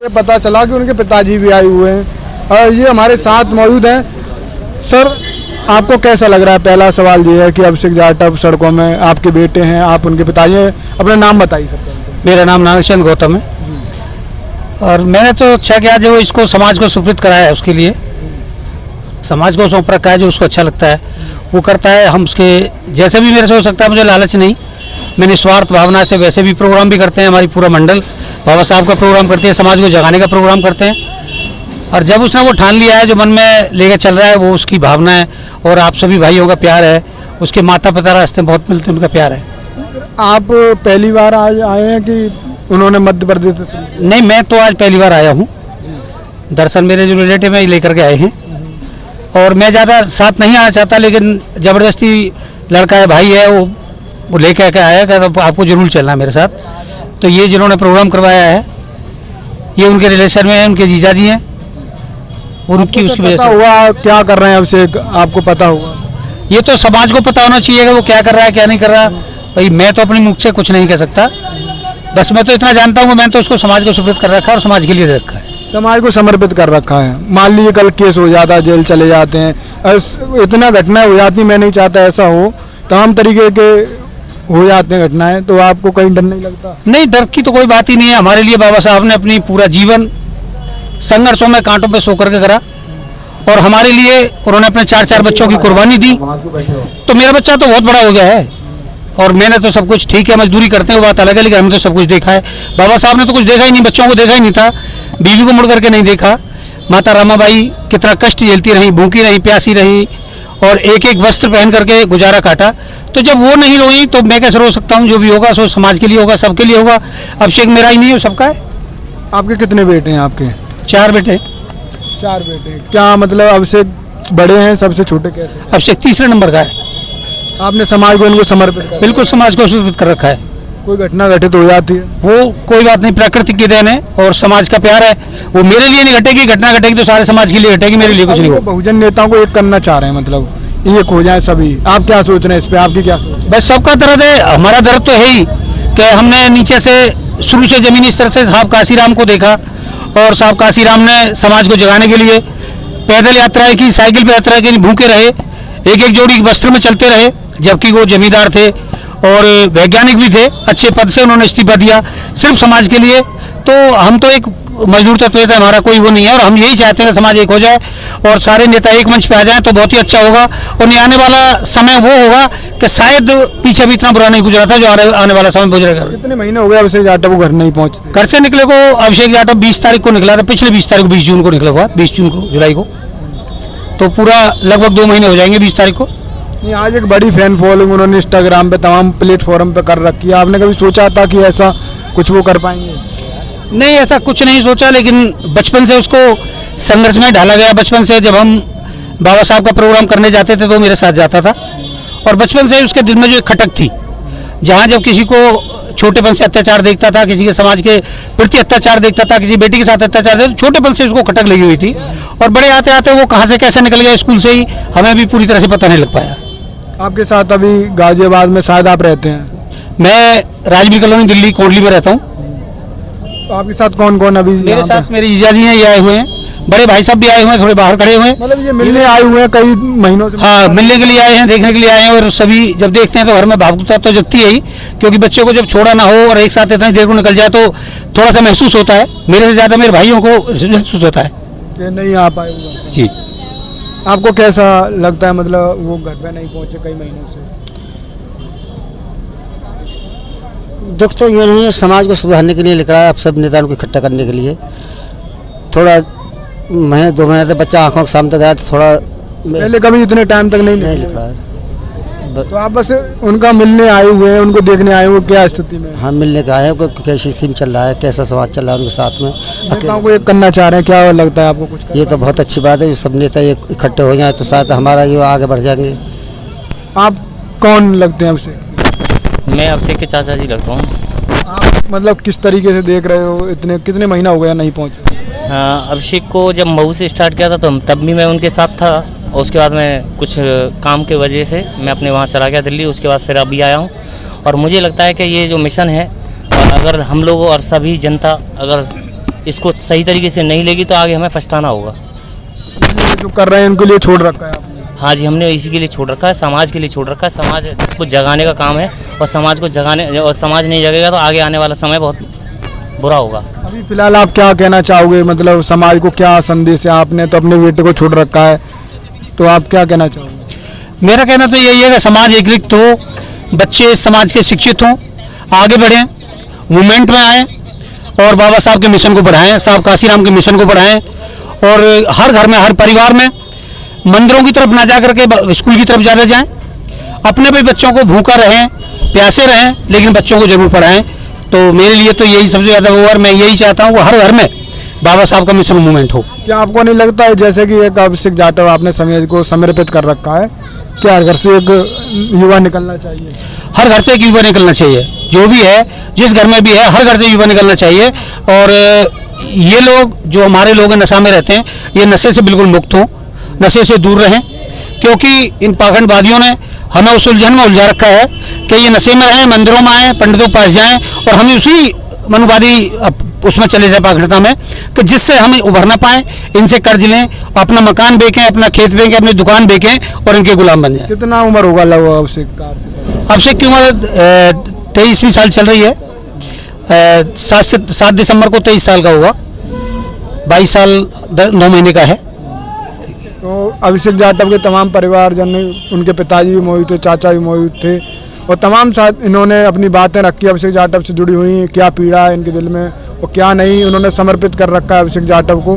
पता चला कि उनके पिताजी भी आए हुए हैं और ये हमारे साथ मौजूद हैं। सर, आपको कैसा लग रहा है? पहला सवाल ये है कि अभिषेक जाटव सड़कों में, आपके बेटे हैं, आप उनके पिताजी हैं, अपना नाम बताइए सर। मेरा नाम नागचंद गौतम है और मैंने तो अच्छा किया जो इसको समाज को सुपुर्द कराया है, उसके लिए समाज को सौंप रखा है, जो उसको अच्छा लगता है वो करता है। हम उसके जैसे भी मेरे से हो सकता है, मुझे लालच नहीं, मैं निस्वार्थ भावना से वैसे भी प्रोग्राम भी करते हैं। हमारी पूरा मंडल बाबा साहब का प्रोग्राम करते हैं, समाज को जगाने का प्रोग्राम करते हैं। और जब उसने वो ठान लिया है, जो मन में लेकर चल रहा है, वो उसकी भावना है और आप सभी भाइयों का प्यार है। उसके माता पिता रास्ते बहुत मिलते हैं, उनका प्यार है। आप पहली बार आज आए हैं कि उन्होंने मध्य प्रदेश से? नहीं, मैं तो आज पहली बार आया हूँ। दरअसल मेरे जो रिलेटिव है लेकर के आए हैं और मैं ज़्यादा साथ नहीं आना चाहता, लेकिन ज़बरदस्ती लड़का है, भाई है, वो लेकर के आया कि तो आपको जरूर चलना है मेरे साथ। तो ये जिन्होंने प्रोग्राम करवाया है, ये उनके रिलेशन में है, उनके जीजा जी हैं, उनकी उसकी वजह से। हुआ क्या कर रहे हैं अभिषेक, आपको पता होगा? ये तो समाज को पता होना चाहिए कि वो क्या कर रहा है, क्या नहीं कर रहा। भाई मैं तो अपनी मुख से कुछ नहीं कह सकता, बस मैं तो इतना जानता हूँ कि मैंने तो उसको समाज को सुपुर्द कर रखा है और समाज के लिए दे रखा है, समाज को समर्पित कर रखा है। मान लीजिए कल केस हो जाता है, जेल चले जाते हैं, इतना घटनाएं हो जाती, मैं नहीं चाहता ऐसा हो, तमाम तरीके के हो जाते हैं घटनाएं, तो आपको कहीं डर नहीं लगता? नहीं, डर की तो कोई बात ही नहीं है। हमारे लिए बाबा साहब ने अपनी पूरा जीवन संघर्षों में कांटों पे सो करके करा और हमारे लिए उन्होंने अपने 4 बच्चों की कुर्बानी दी। तो मेरा बच्चा तो बहुत बड़ा हो गया है और मैंने तो सब कुछ, ठीक है मजदूरी करते हैं वो बात अलग है, लेकिन हमने तो सब कुछ देखा है। बाबा साहब ने तो कुछ देखा ही नहीं, बच्चों को देखा ही नहीं था, बीवी को मुड़ करके नहीं देखा। माता रामाबाई कितना कष्ट झेलती रही, भूखी रही, प्यासी रही और एक एक वस्त्र पहन करके गुजारा काटा। तो जब वो नहीं रोई तो मैं कैसे रो सकता हूँ? जो भी होगा सो समाज के लिए होगा, सबके लिए होगा। अभिषेक मेरा ही नहीं है, सबका है। आपके कितने बेटे हैं? आपके 4 बेटे। 4 बेटे। क्या मतलब अभिषेक बड़े हैं, सबसे छोटे कैसे? अभिषेक तीसरे नंबर का है। आपने समाज को इनको समर्पित कर? बिल्कुल, समाज को समर्पित कर रखा है। कोई घटना घटित हो जाती है वो कोई बात नहीं, प्रकृति की देन है और समाज का प्यार है। वो मेरे लिए नहीं घटेगी, घटना घटेगी तो सारे समाज के लिए घटेगी, मेरे लिए कुछ नहीं। बहुजन नेताओं को एक करना चाह रहे हैं, मतलब एक हो जाए सभी। आप क्या सोच रहे हैं इस पे? आपकी क्या सोच? बस सबका दर्द है, हमारा दर्द तो है ही कि हमने नीचे से शुरू से जमीनी स्तर से साहब काशीराम को देखा और साहब काशीराम ने समाज को जगाने के लिए पैदल यात्राएं की, साइकिल पर यात्रा की, भूखे रहे, एक एक जोड़ी वस्त्र में चलते रहे, जबकि वो जमींदार थे और वैज्ञानिक भी थे, अच्छे पद से उन्होंने इस्तीफा दिया सिर्फ समाज के लिए। तो हम तो एक मजदूर तत्व है, हमारा कोई वो नहीं है और हम यही चाहते हैं समाज एक हो जाए और सारे नेता एक मंच पे आ जाएं तो बहुत ही अच्छा होगा। और आने वाला समय वो होगा कि शायद पीछे भी इतना बुरा नहीं गुजरा था जो आने वाला समय गुजरेगा। कितने महीने हो गए अभिषेक जाटव को घर नहीं पहुंचते? घर से निकले को अभिषेक जाटव 20 तारीख को निकला था, पिछले 20 तारीख को, 20 जून को निकला हुआ, 20 जून को, जुलाई को, तो पूरा लगभग 2 महीने हो जाएंगे 20 तारीख को। आज एक बड़ी फैन फॉलोइंग उन्होंने इंस्टाग्राम पे, तमाम प्लेटफॉर्म पे कर रखी है। आपने कभी सोचा था कि ऐसा कुछ वो कर पाएंगे? नहीं, ऐसा कुछ नहीं सोचा, लेकिन बचपन से उसको संघर्ष में ढाला गया। बचपन से जब हम बाबा साहब का प्रोग्राम करने जाते थे तो मेरे साथ जाता था और बचपन से उसके दिल में जो एक खटक थी, जहाँ जब किसी को छोटेपन से अत्याचार देखता था, किसी के समाज के प्रति अत्याचार देखता था, किसी बेटी के साथ अत्याचार देखता, छोटेपन से उसको खटक लगी हुई थी और बड़े आते आते वो कहाँ से कैसे निकल गया स्कूल से ही हमें भी पूरी तरह से पता नहीं लग पाया। आपके साथ अभी गाजियाबाद में शायद आप रहते हैं? मैं राजवीर कॉलोनी दिल्ली कोटली में रहता हूँ। तो आपके साथ कौन कौन अभी? मेरे साथ मेरे जीजा जी हैं, ये आए हुए हैं, बड़े भाई साहब भी आए हुए हैं, थोड़े बाहर खड़े हुए हैं। मतलब ये मिलने आए हुए हैं कई महीनों से? हाँ, मिलने के लिए आए हैं, देखने के लिए आए हैं और सभी जब देखते हैं तो घर में भावुकता तो जगती है ही, क्योंकि बच्चों को जब छोड़ा ना हो और एक साथ इतनी देर को निकल जाए तो थोड़ा सा महसूस होता है। मेरे से ज़्यादा मेरे भाइयों को महसूस होता है कि नहीं आ पाए हुए जी। आपको कैसा लगता है, मतलब वो घर पे नहीं पहुंचे कई महीनों से? दुख तो ये नहीं है, समाज को सुधारने के लिए निकला है, अब सब नेताओं को इकट्ठा करने के लिए। थोड़ा महीने 2 महीने तक बच्चा आंखों के सामने गया तो थोड़ा पहले कभी इतने टाइम तक नहीं निकला है। तो आप बस उनका मिलने आए हुए हैं, उनको देखने आए हुए, क्या स्थिति में? हाँ, मिलने का है, कैसी स्थिति में चल रहा है, कैसा समाज चल रहा है उनके साथ में। नेताओं को एक करना चाह रहे हैं, क्या लगता है आपको? कुछ ये तो बहुत अच्छी बात है, जो सब नेता इकट्ठे हो जाए तो शायद हमारा ये आगे बढ़ जाएंगे। आप कौन लगते हैं अभिषेक? मैं अभिषेक के चाचा जी लगता हूँ। आप मतलब किस तरीके से देख रहे हो? इतने कितने महीना हो गया नहीं पहुँचे? अभिषेक को जब मऊ से स्टार्ट किया था तो तब भी मैं उनके साथ था और उसके बाद मैं कुछ काम के वजह से मैं अपने वहाँ चला गया दिल्ली, उसके बाद फिर अभी आया हूँ। और मुझे लगता है कि ये जो मिशन है, अगर हम लोग और सभी जनता अगर इसको सही तरीके से नहीं लेगी तो आगे हमें पछताना होगा। जो कर रहे हैं इनके लिए छोड़ रखा है आपने? हाँ जी, हमने इसी के लिए छोड़ रखा है, समाज के लिए छोड़ रखा है। समाज को जगाने का काम है और समाज को जगाने, और समाज नहीं जगेगा तो आगे आने वाला समय बहुत बुरा होगा। अभी फिलहाल आप क्या कहना चाहोगे, मतलब समाज को क्या संदेश है? आपने तो अपने बेटे को छोड़ रखा है, तो आप क्या कहना चाहोगे? मेरा कहना तो यही है कि समाज एकीकृत हो, बच्चे समाज के शिक्षित हों, आगे बढ़ें, मूवमेंट में आएँ और बाबा साहब के मिशन को बढ़ाएं, साहब काशीराम के मिशन को बढ़ाएं। और हर घर में, हर परिवार में मंदिरों की तरफ ना जा करके स्कूल की तरफ ज़्यादा जाएं, अपने भी बच्चों को भूखा रहें, प्यासे रहें, लेकिन बच्चों को जरूर पढ़ाएं। तो मेरे लिए तो यही सबसे ज़्यादा वो, और मैं यही चाहता हूँ वो हर घर में बाबा साहब का मिशन मूवमेंट हो। क्या आपको नहीं लगता है जैसे कि एक अभिषेक जाटव आपने समाज को समर्पित कर रखा है, क्या हर घर से एक युवा निकलना चाहिए? हर घर से एक युवा निकलना चाहिए, जो भी है, जिस घर में भी है, हर घर से युवा निकलना चाहिए। और ये लोग जो हमारे लोग नशा में रहते हैं, ये नशे से बिल्कुल मुक्त हों, नशे से दूर रहें, क्योंकि इन पाखंडवादियों ने हमें उस उलझन में उलझा रखा है कि ये नशे में रहें, मंदिरों में आएँ, पंडितों के पास जाएँ और हमें उसी मनुवादी उसमें चले जाए, पाखंडता में, कि जिससे हमें उभर ना पाएँ। इनसे कर्ज लें, अपना मकान बेचें, अपना खेत बेचें, अपनी दुकान बेचें और इनके गुलाम बन जाएं। कितना उम्र होगा लगभग अभिषेक का? अभिषेक की उम्र 23वीं साल चल रही है। 7 दिसंबर को 23 साल का होगा, 22 साल 9 महीने का है। तो अभिषेक जाटव के तमाम परिवारजन, उनके पिताजी भी मौजूद थे, चाचा भी मौजूद थे और तमाम साथ इन्होंने अपनी बातें रखी अभिषेक जाटव से जुड़ी हुई, क्या पीड़ा है इनके दिल में और क्या नहीं, उन्होंने समर्पित कर रखा है अभिषेक जाटव को।